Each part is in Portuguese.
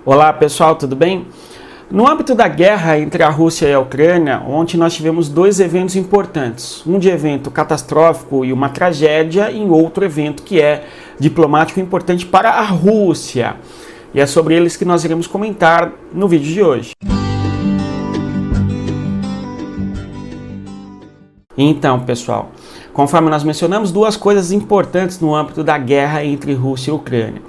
Olá pessoal, tudo bem? No âmbito da guerra entre a Rússia e a Ucrânia, ontem nós tivemos dois eventos importantes. Um de evento catastrófico e uma tragédia, e outro evento que é diplomático importante para a Rússia. E é sobre eles que nós iremos comentar no vídeo de hoje. Então, pessoal, conforme nós mencionamos, duas coisas importantes no âmbito da guerra entre Rússia e Ucrânia.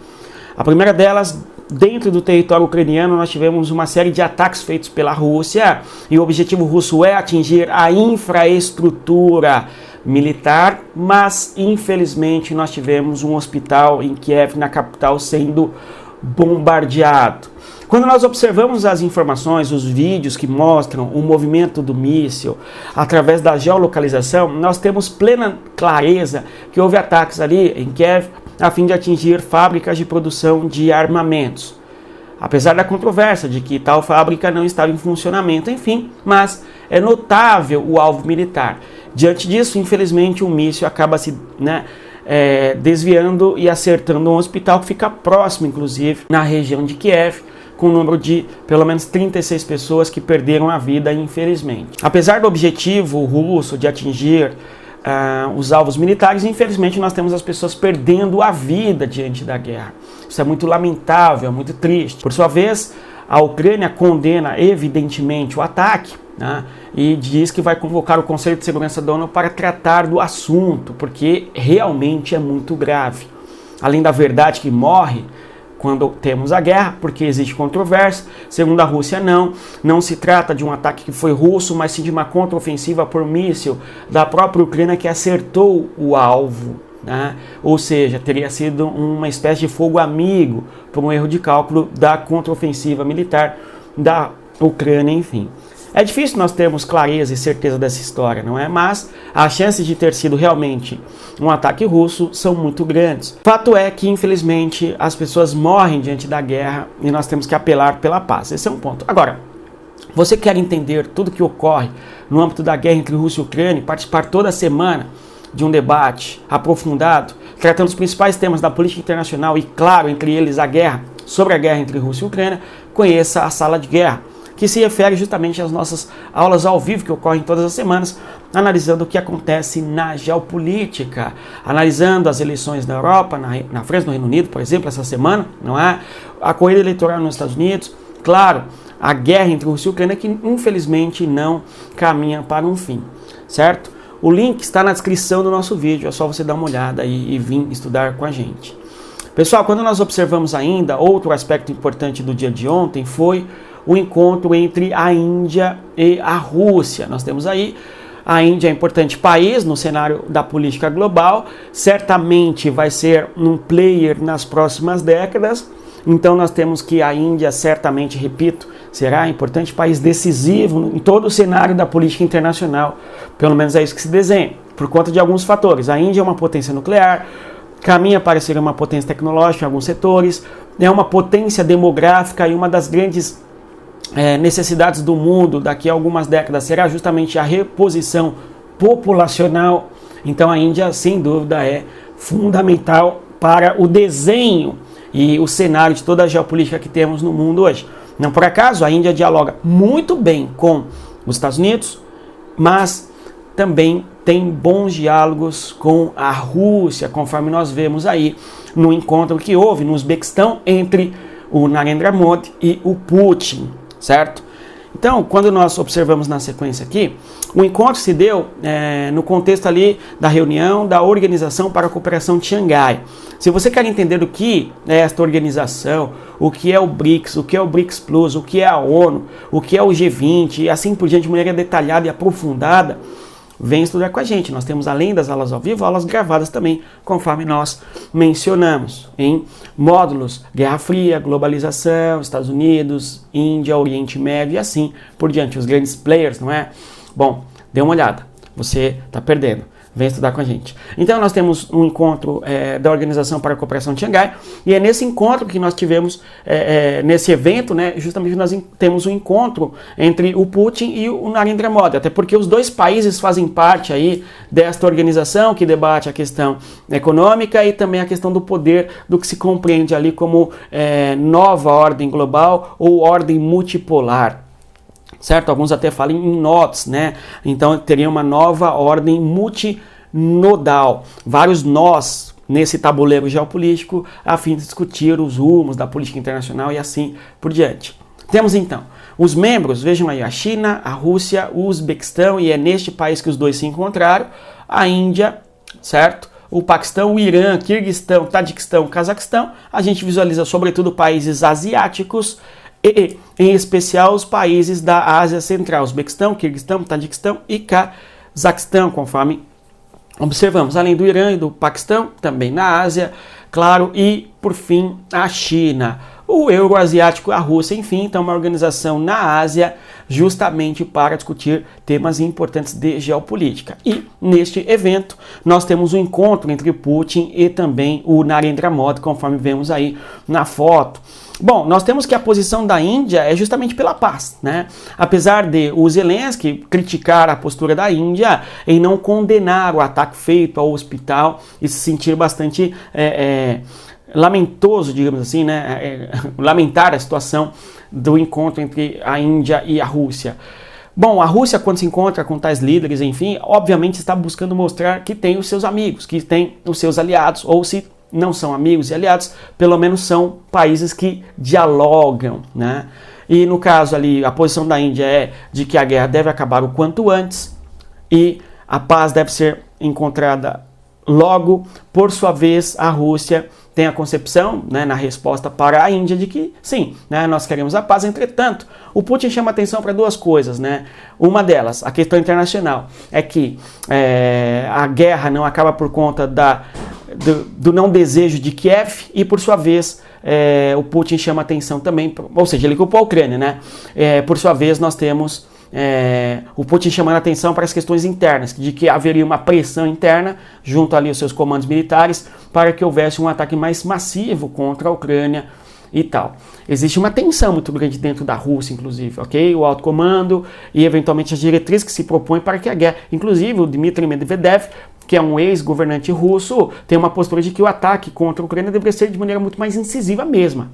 A primeira delas, dentro do território ucraniano, nós tivemos uma série de ataques feitos pela Rússia e o objetivo russo é atingir a infraestrutura militar, mas infelizmente nós tivemos um hospital em Kiev, na capital, sendo bombardeado. Quando nós observamos as informações, os vídeos que mostram o movimento do míssil através da geolocalização, nós temos plena clareza que houve ataques ali em Kiev a fim de atingir fábricas de produção de armamentos. Apesar da controvérsia de que tal fábrica não estava em funcionamento, enfim, mas é notável o alvo militar. Diante disso, infelizmente, o míssil acaba se desviando e acertando um hospital que fica próximo, inclusive, na região de Kiev, com o número de pelo menos 36 pessoas que perderam a vida, infelizmente. Apesar do objetivo russo de atingir os alvos militares, infelizmente nós temos as pessoas perdendo a vida diante da guerra. Isso é muito lamentável, é muito triste. Por sua vez, a Ucrânia condena evidentemente o ataque, e diz que vai convocar o Conselho de Segurança da ONU para tratar do assunto, porque realmente é muito grave. Além da verdade que morre quando temos a guerra, porque existe controvérsia, segundo a Rússia não se trata de um ataque que foi russo, mas sim de uma contraofensiva por míssil da própria Ucrânia que acertou o alvo, ou seja, teria sido uma espécie de fogo amigo por um erro de cálculo da contraofensiva militar da Ucrânia, enfim. É difícil nós termos clareza e certeza dessa história, não é? Mas as chances de ter sido realmente um ataque russo são muito grandes. Fato é que, infelizmente, as pessoas morrem diante da guerra e nós temos que apelar pela paz. Esse é um ponto. Agora, você quer entender tudo o que ocorre no âmbito da guerra entre Rússia e Ucrânia e participar toda semana de um debate aprofundado, tratando os principais temas da política internacional e, claro, entre eles a guerra, sobre a guerra entre Rússia e Ucrânia, conheça a Sala de Guerra, que se refere justamente às nossas aulas ao vivo que ocorrem todas as semanas, analisando o que acontece na geopolítica, analisando as eleições na Europa, na França, no Reino Unido, por exemplo, essa semana, não é? A corrida eleitoral nos Estados Unidos, claro, a guerra entre Rússia e Ucrânia que infelizmente não caminha para um fim, certo? O link está na descrição do nosso vídeo, é só você dar uma olhada e vir estudar com a gente. Pessoal, quando nós observamos ainda, outro aspecto importante do dia de ontem foi o encontro entre a Índia e a Rússia. Nós temos aí, a Índia é um importante país no cenário da política global, certamente vai ser um player nas próximas décadas, então nós temos que a Índia certamente, repito, será um importante país decisivo em todo o cenário da política internacional, pelo menos é isso que se desenha, por conta de alguns fatores. A Índia é uma potência nuclear, caminha para ser uma potência tecnológica em alguns setores, é uma potência demográfica e uma das grandes necessidades do mundo daqui a algumas décadas será justamente a reposição populacional. Então a Índia, sem dúvida, é fundamental para o desenho e o cenário de toda a geopolítica que temos no mundo hoje. Não por acaso, a Índia dialoga muito bem com os Estados Unidos, mas também tem bons diálogos com a Rússia, conforme nós vemos aí no encontro que houve no Uzbequistão entre o Narendra Modi e o Putin, certo? Então, quando nós observamos na sequência aqui, o encontro se deu no contexto ali da reunião da Organização para a Cooperação de Xangai. Se você quer entender o que é esta organização, o que é o BRICS, o que é o BRICS Plus, o que é a ONU, o que é o G20 e assim por diante, de maneira detalhada e aprofundada, vem estudar com a gente. Nós temos, além das aulas ao vivo, aulas gravadas também, conforme nós mencionamos, em módulos Guerra Fria, Globalização, Estados Unidos, Índia, Oriente Médio e assim por diante, os grandes players, não é? Bom, dê uma olhada, você está perdendo. Vem estudar com a gente. Então nós temos um encontro da Organização para a Cooperação de Xangai, e é nesse encontro que nós tivemos, nesse evento, né, justamente nós temos um encontro entre o Putin e o Narendra Modi, até porque os dois países fazem parte aí desta organização que debate a questão econômica e também a questão do poder, do que se compreende ali como nova ordem global ou ordem multipolar. Certo? Alguns até falam em NOTS, né? Então teria uma nova ordem multinodal, vários nós nesse tabuleiro geopolítico a fim de discutir os rumos da política internacional e assim por diante. Temos então os membros, vejam aí, a China, a Rússia, o Uzbequistão, e é neste país que os dois se encontraram, a Índia, certo? O Paquistão, o Irã, Quirguistão, Tadiquistão, Cazaquistão. A gente visualiza sobretudo países asiáticos, e em especial os países da Ásia Central, Uzbequistão, Quirguistão, Tadiquistão e Cazaquistão, conforme observamos. Além do Irã e do Paquistão, também na Ásia, claro, e por fim a China, o Euroasiático, a Rússia, enfim, então uma organização na Ásia justamente para discutir temas importantes de geopolítica. E neste evento nós temos um encontro entre Putin e também o Narendra Modi, conforme vemos aí na foto. Bom, nós temos que a posição da Índia é justamente pela paz, né? Apesar de o Zelensky criticar a postura da Índia em não condenar o ataque feito ao hospital e se sentir bastante lamentoso, digamos assim, né? Lamentar a situação do encontro entre a Índia e a Rússia. Bom, a Rússia, quando se encontra com tais líderes, enfim, obviamente está buscando mostrar que tem os seus amigos, que tem os seus aliados, ou se não são amigos e aliados, pelo menos são países que dialogam, né? E no caso ali, a posição da Índia é de que a guerra deve acabar o quanto antes e a paz deve ser encontrada logo. Por sua vez, a Rússia tem a concepção, né, na resposta para a Índia, de que sim, né, nós queremos a paz. Entretanto, o Putin chama atenção para duas coisas, né? Uma delas, a questão internacional, é que a guerra não acaba por conta do não desejo de Kiev, e por sua vez o Putin chama atenção também, ou seja, ele culpou a Ucrânia, né? Por sua vez nós temos o Putin chamando atenção para as questões internas, de que haveria uma pressão interna junto ali aos seus comandos militares para que houvesse um ataque mais massivo contra a Ucrânia e tal. Existe uma tensão muito grande dentro da Rússia, inclusive, ok? O alto comando e eventualmente as diretrizes que se propõem para que a guerra, inclusive o Dmitry Medvedev, que é um ex-governante russo, tem uma postura de que o ataque contra a Ucrânia deveria ser de maneira muito mais incisiva mesma.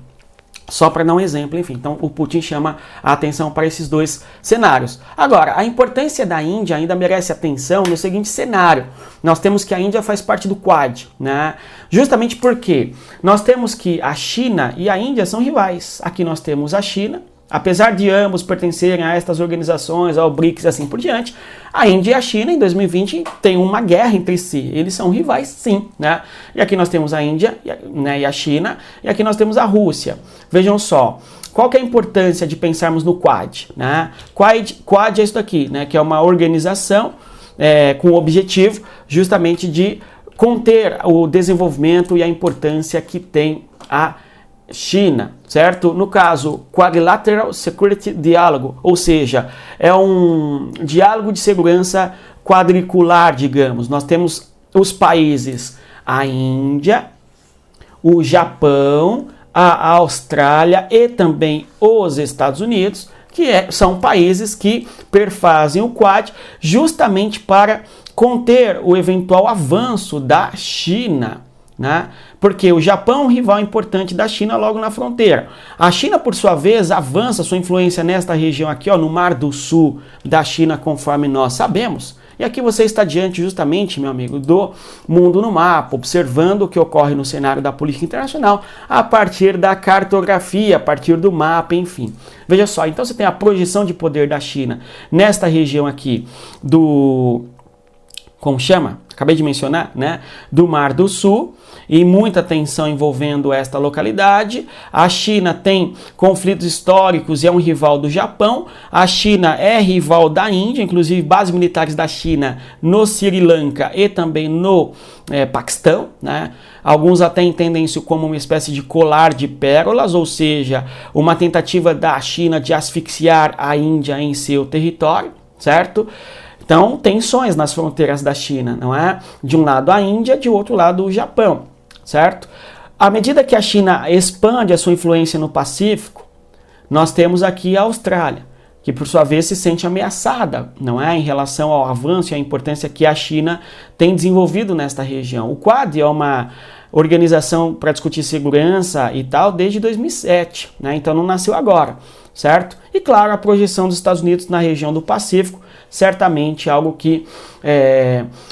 Só para dar um exemplo, enfim. Então o Putin chama a atenção para esses dois cenários. Agora, a importância da Índia ainda merece atenção no seguinte cenário. Nós temos que a Índia faz parte do Quad, né? Justamente porque nós temos que a China e a Índia são rivais. Aqui nós temos a China, apesar de ambos pertencerem a estas organizações, ao BRICS e assim por diante, a Índia e a China em 2020 têm uma guerra entre si. Eles são rivais, sim, né? E aqui nós temos a Índia, né, e a China, e aqui nós temos a Rússia. Vejam só, qual que é a importância de pensarmos no Quad, né? Quad é isso daqui, né, que é uma organização com o objetivo justamente de conter o desenvolvimento e a importância que tem a China, certo? No caso, Quadrilateral Security Dialogue, ou seja, é um diálogo de segurança quadricular, digamos. Nós temos os países, a Índia, o Japão, a Austrália e também os Estados Unidos, que são países que perfazem o Quad justamente para conter o eventual avanço da China, né? Porque o Japão é um rival importante da China logo na fronteira. A China, por sua vez, avança sua influência nesta região aqui, ó, no Mar do Sul da China, conforme nós sabemos. E aqui você está diante justamente, meu amigo, do mundo no mapa, observando o que ocorre no cenário da política internacional a partir da cartografia, a partir do mapa, enfim. Veja só, então você tem a projeção de poder da China nesta região aqui do... como chama? Acabei de mencionar, né? Do Mar do Sul, e muita tensão envolvendo esta localidade. A China tem conflitos históricos e é um rival do Japão. A China é rival da Índia, inclusive bases militares da China no Sri Lanka e também no Paquistão, né? Alguns até entendem isso como uma espécie de colar de pérolas, ou seja, uma tentativa da China de asfixiar a Índia em seu território, certo? Então, tensões nas fronteiras da China, não é? De um lado a Índia, de outro lado o Japão, certo? À medida que a China expande a sua influência no Pacífico, nós temos aqui a Austrália, que por sua vez se sente ameaçada, não é? Em relação ao avanço e à importância que a China tem desenvolvido nesta região. O Quad é uma organização para discutir segurança e tal desde 2007, né? Então não nasceu agora, certo? E claro, a projeção dos Estados Unidos na região do Pacífico, certamente algo que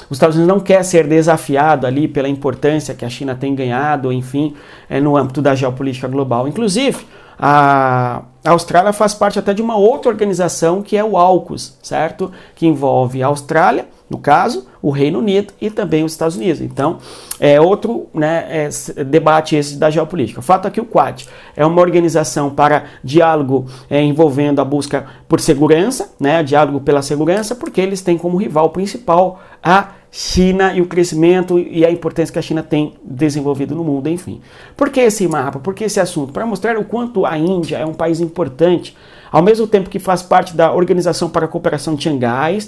os Estados Unidos não quer ser desafiado ali pela importância que a China tem ganhado, enfim, no âmbito da geopolítica global. Inclusive, a Austrália faz parte até de uma outra organização que é o AUKUS, certo? Que envolve a Austrália, no caso, o Reino Unido e também os Estados Unidos. Então, é outro, né, debate esse da geopolítica. O fato é que o Quad é uma organização para diálogo envolvendo a busca por segurança, né, diálogo pela segurança, porque eles têm como rival principal a China e o crescimento e a importância que a China tem desenvolvido no mundo, enfim. Por que esse mapa? Por que esse assunto? Para mostrar o quanto a Índia é um país importante, ao mesmo tempo que faz parte da Organização para a Cooperação de Xangai,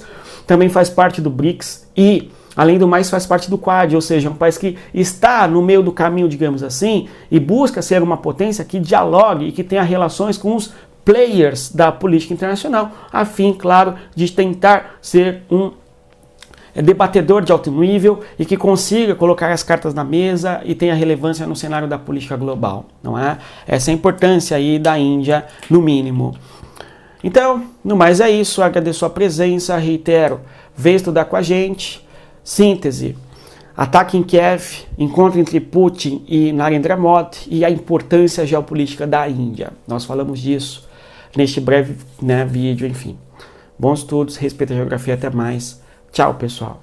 também faz parte do BRICS e, além do mais, faz parte do Quad, ou seja, um país que está no meio do caminho, digamos assim, e busca ser uma potência que dialogue e que tenha relações com os players da política internacional, a fim, claro, de tentar ser um debatedor de alto nível e que consiga colocar as cartas na mesa e tenha relevância no cenário da política global, não é? Essa é a importância aí da Índia, no mínimo. Então, no mais é isso, agradeço a presença, reitero, venha estudar com a gente. Síntese: ataque em Kiev, encontro entre Putin e Narendra Modi e a importância geopolítica da Índia. Nós falamos disso neste breve, né, vídeo, enfim. Bons estudos, respeito à geografia, até mais. Tchau, pessoal.